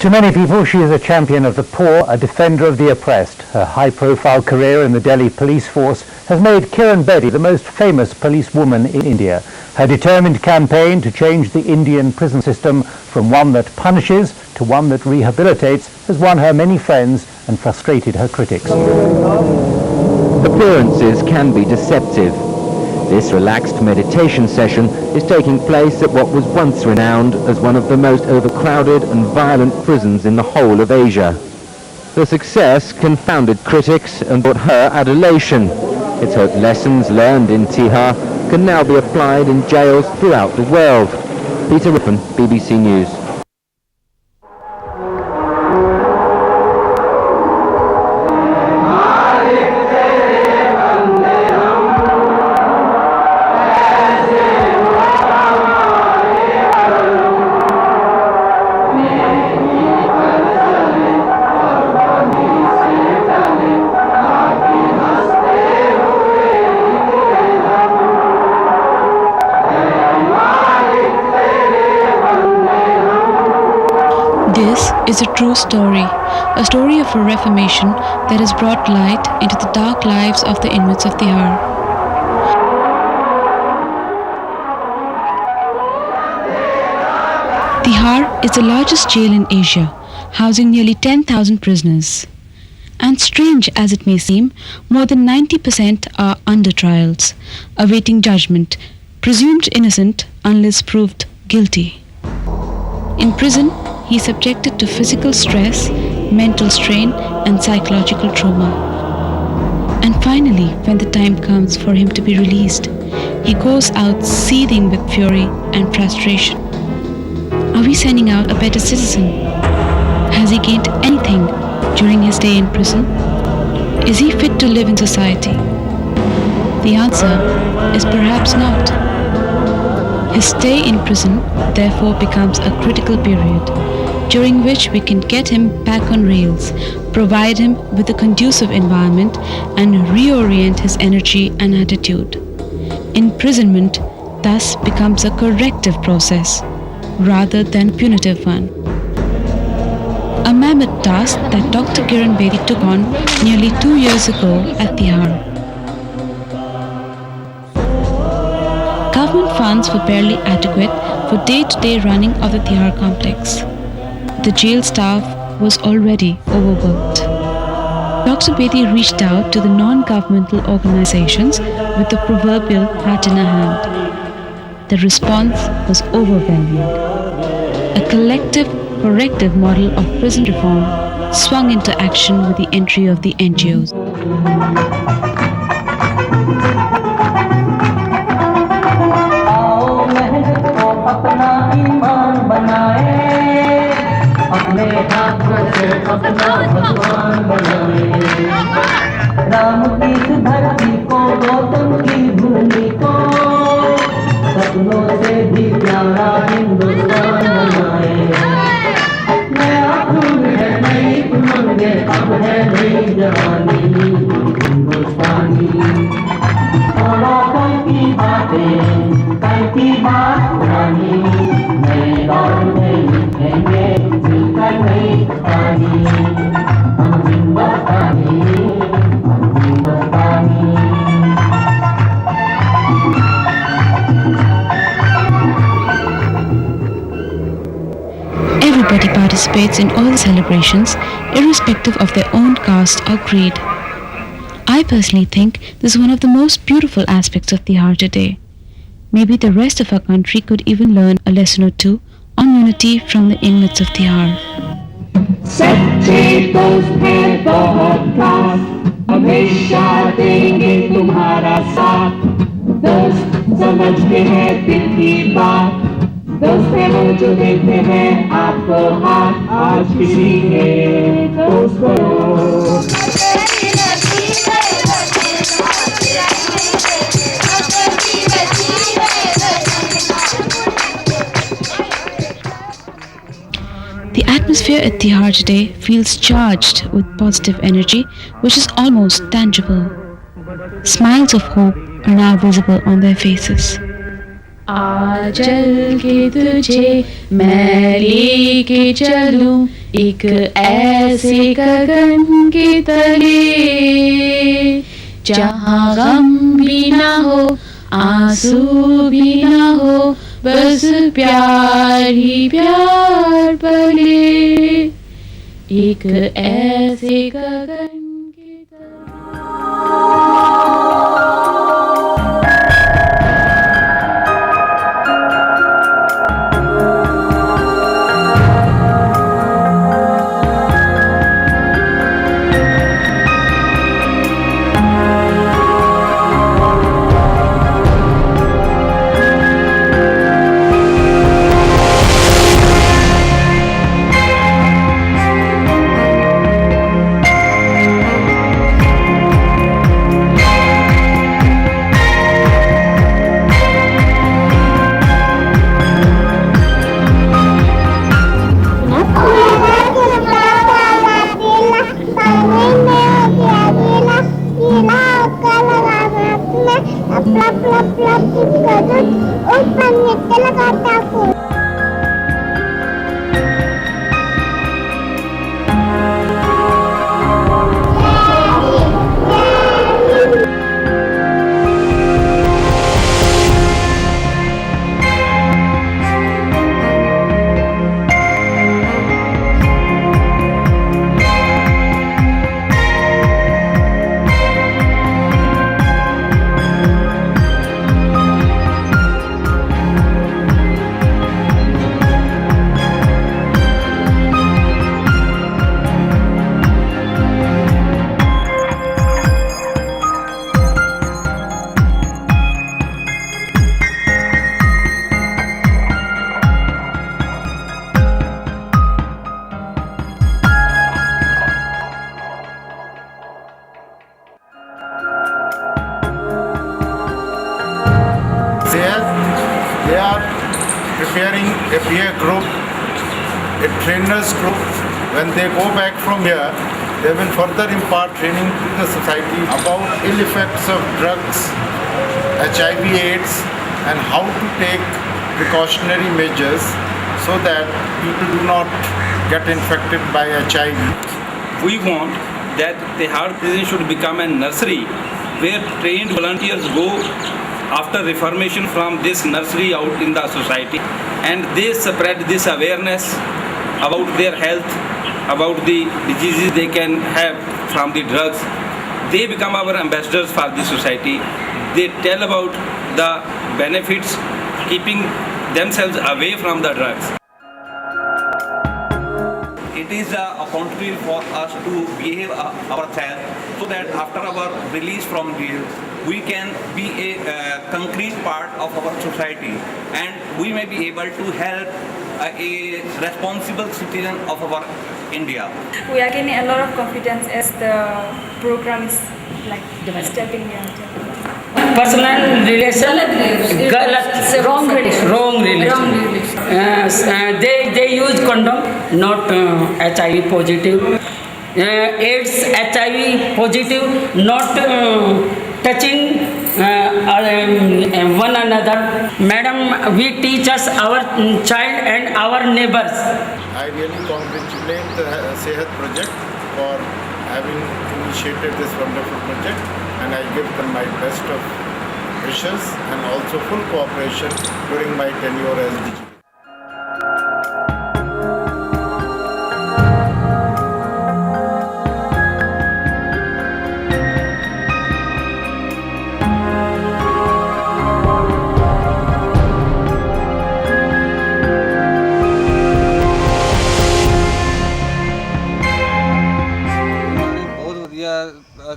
To many people, she is a champion of the poor, a defender of the oppressed. Her high-profile career in the Delhi police force has made Kiran Bedi the most famous policewoman in India. Her determined campaign to change the Indian prison system from one that punishes to one that rehabilitates has won her many friends and frustrated her critics. Appearances can be deceptive. This relaxed meditation session is taking place at what was once renowned as one of the most overcrowded and violent prisons in the whole of Asia. The success confounded critics and brought her adulation. It's hoped lessons learned in TIHAR can now be applied in jails throughout the world. Peter Rippon, BBC News. This is a true story, a story of a reformation that has brought light into the dark lives of the inmates of TIHAR. TIHAR is the largest jail in Asia, housing nearly 10,000 prisoners. And strange as it may seem, more than 90% are under trials, awaiting judgment, presumed innocent unless proved guilty. In prison, he is subjected to physical stress, mental strain, and psychological trauma. And finally, when the time comes for him to be released, he goes out seething with fury and frustration. Are we sending out a better citizen? Has he gained anything during his day in prison? Is he fit to live in society? The answer is perhaps not. His stay in prison therefore becomes a critical period, during which we can get him back on rails, provide him with a conducive environment, and reorient his energy and attitude. Imprisonment thus becomes a corrective process, rather than a punitive one. A mammoth task that Dr. Kiran Bedi took on nearly 2 years ago at TIHAR. Government funds were barely adequate for day-to-day running of the TIHAR complex. The jail staff was already overworked. Dr. Bedi reached out to the non-governmental organizations with the proverbial hat in her hand. The response was overwhelming. A collective, corrective model of prison reform swung into action with the entry of the NGOs. Ram की इस धरती को गौतम की भूमि को सपनों से भी प्यारा हिंदुस्तान बनाए। नया खून है नई उमंगे अब है नई जवानी हिंदुस्तानी। छोड़ो कल की बातें कल की बात पुरानी नए दौर में लिखेंगे मिलकर नई कहानी। हम हिंदुस्तानी Everybody participates in all the celebrations, irrespective of their own caste or creed. I personally think this is one of the most beautiful aspects of TIHAR today. Maybe the rest of our country could even learn a lesson or two on unity from the inmates of TIHAR. सच्चे दोस्त हैं बहुत खास हमेशा देंगे तुम्हारा साथ दोस्त समझते हैं दिल की बात दोस्त है वो जो देते हैं आपको हाथ आज किसी ने दोस्त को The atmosphere at TIHAR today feels charged with positive energy, which is almost tangible. Smiles of hope are now visible on their faces. आ चल के तुझे मैं लेके चलूं एक ऐसे गगन के तले जहाँ गम भी ना हो, आंसू भी ना हो, बस प्यार ही प्यार पले। एक ऐसे गगन के तले। They are preparing a peer group, a trainers group. When they go back from here, they will further impart training to the society about ill effects of drugs, HIV/AIDS, and how to take precautionary measures so that people do not get infected by HIV. We want that TIHAR prison should become a nursery where trained volunteers go after reformation from this nursery out in the society, and they spread this awareness about their health, about the diseases they can have from the drugs. They become our ambassadors for the society. They tell about the benefits keeping themselves away from the drugs. It is an opportunity for us to behave ourselves so that after our release from jail, we can be a concrete part of our society, and we may be able to help a responsible citizen of our India. We are gaining a lot of confidence as the program is like stepping here. Personal relation, wrong relation. They use condom, not HIV positive. AIDS HIV positive, not touching one another. Madam, we teach us our child and our neighbors. I really congratulate the Sehat project for having initiated this wonderful project, and I give them my best of wishes and also full cooperation during my tenure as DGP.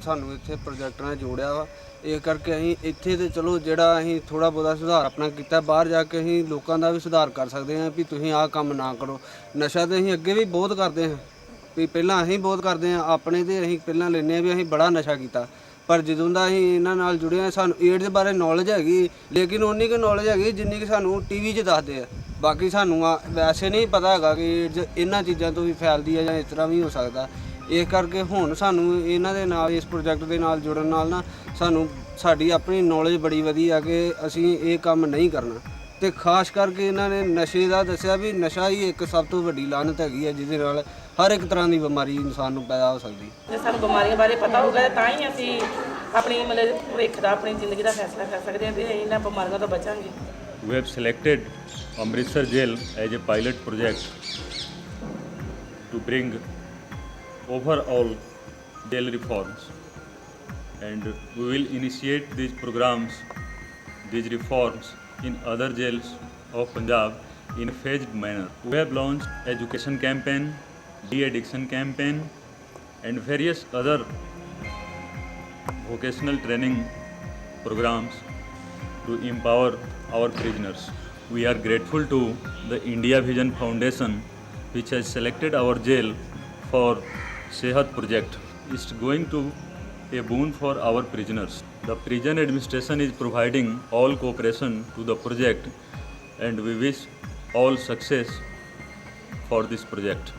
ਸਾਨੂੰ ਇੱਥੇ project ਨਾਲ ਜੋੜਿਆ ਵਾ ਇਹ ਕਰਕੇ ਅਸੀਂ ਇੱਥੇ ਤੇ ਚਲੋ ਜਿਹੜਾ ਅਸੀਂ ਥੋੜਾ ਬਹੁਤਾ ਸੁਧਾਰ ਆਪਣਾ ਕੀਤਾ, ਬਾਹਰ ਜਾ ਕੇ ਅਸੀਂ ਲੋਕਾਂ ਦਾ ਵੀ ਸੁਧਾਰ ਕਰ ਸਕਦੇ ਹਾਂ ਵੀ ਤੁਸੀਂ ਆਹ ਕੰਮ ਨਾ ਕਰੋ। ਨਸ਼ਾ ਤੇ ਅਸੀਂ ਅੱਗੇ ਵੀ ਬਹੁਤ ਕਰਦੇ ਹਾਂ, ਵੀ ਪਹਿਲਾਂ ਅਸੀਂ ਬਹੁਤ ਕਰਦੇ ਹਾਂ ਆਪਣੇ ਤੇ ਅਸੀਂ ਪਹਿਲਾਂ ਲੈਂਦੇ ਹਾਂ ਵੀ ਅਸੀਂ ਬੜਾ ਨਸ਼ਾ ਕੀਤਾ, ਪਰ ਜਦੋਂ ਦਾ ਅਸੀਂ ਇਹਨਾਂ ਨਾਲ ਜੁੜੇ ਹਾਂ ਸਾਨੂੰ ਏਡਜ਼ ਬਾਰੇ ਨੌਲੇਜ ਹੈਗੀ, ਲੇਕਿਨ ਉਨੀ ਕੁ ਨੌਲੇਜ ਹੈਗੀ ਜਿੰਨੀ ਕਿ ਸਾਨੂੰ TV 'ਚ ਦੱਸਦੇ ਆ। ਬਾਕੀ ਸਾਨੂੰ ਵੈਸੇ ਨਹੀਂ ਪਤਾ ਹੈਗਾ ਕਿ ਏਡਜ਼ ਇਹਨਾਂ ਚੀਜ਼ਾਂ ਤੋਂ ਵੀ ਫੈਲਦੀ ਹੈ ਜਾਂ ਇਸ ਤਰ੍ਹਾਂ ਵੀ ਹੋ ਸਕਦਾ। ਇਸ ਕਰਕੇ ਹੁਣ ਸਾਨੂੰ ਇਹਨਾਂ ਦੇ ਨਾਲ ਇਸ ਪ੍ਰੋਜੈਕਟ ਦੇ ਨਾਲ ਜੁੜਨ ਨਾਲ ਨਾ ਸਾਨੂੰ ਸਾਡੀ ਆਪਣੀ ਨੌਲੇਜ ਬੜੀ ਵਧੀ ਆ ਕਿ ਅਸੀਂ ਇਹ ਕੰਮ ਨਹੀਂ ਕਰਨਾ। ਤੇ ਖਾਸ ਕਰਕੇ ਇਹਨਾਂ ਨੇ ਨਸ਼ੇ ਦਾ ਦੱਸਿਆ ਵੀ ਨਸ਼ਾ ਹੀ ਇੱਕ ਸਭ ਤੋਂ ਵੱਡੀ ਲਾਹਨਤ ਹੈਗੀ ਹੈ ਜਿਹਦੇ ਨਾਲ ਹਰ ਇੱਕ ਤਰ੍ਹਾਂ ਦੀ ਬਿਮਾਰੀ ਇਨਸਾਨ ਨੂੰ ਪੈਦਾ ਹੋ ਸਕਦੀ। ਜੇ ਸਾਨੂੰ ਬਿਮਾਰੀਆਂ ਬਾਰੇ ਪਤਾ ਹੋਊਗਾ ਤਾਂ ਹੀ ਅਸੀਂ ਆਪਣੀ ਮਤਲਬ ਭਵਿੱਖ ਦਾ ਆਪਣੀ ਜ਼ਿੰਦਗੀ ਦਾ ਫੈਸਲਾ ਕਰ ਸਕਦੇ ਹਾਂ ਤੇ ਇਹਨਾਂ ਬਿਮਾਰੀਆਂ ਤੋਂ ਬਚਾਂਗੇ। We have selected Amritsar Jail as a pilot project to bring overall jail reforms, and we will initiate these programs, these reforms in other jails of Punjab in a phased manner. We have launched education campaign, de-addiction campaign and various other vocational training programs to empower our prisoners. We are grateful to the India Vision Foundation which has selected our jail for Sehat project. It's going to a boon for our prisoners. The prison administration is providing all cooperation to the project and we wish all success for this project.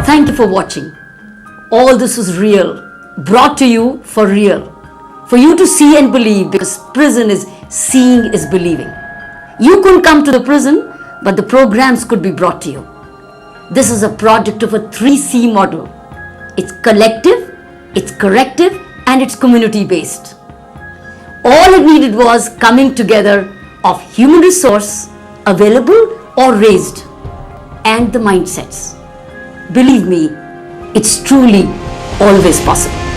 Thank you for watching. All this was real, brought to you for real. For you to see and believe, because prison is seeing is believing. You couldn't come to the prison, but the programs could be brought to you. This is a project of a 3C model. It's collective, it's corrective, and it's community based. All it needed was coming together of human resource, available or raised, and the mindsets. Believe me, it's truly always possible.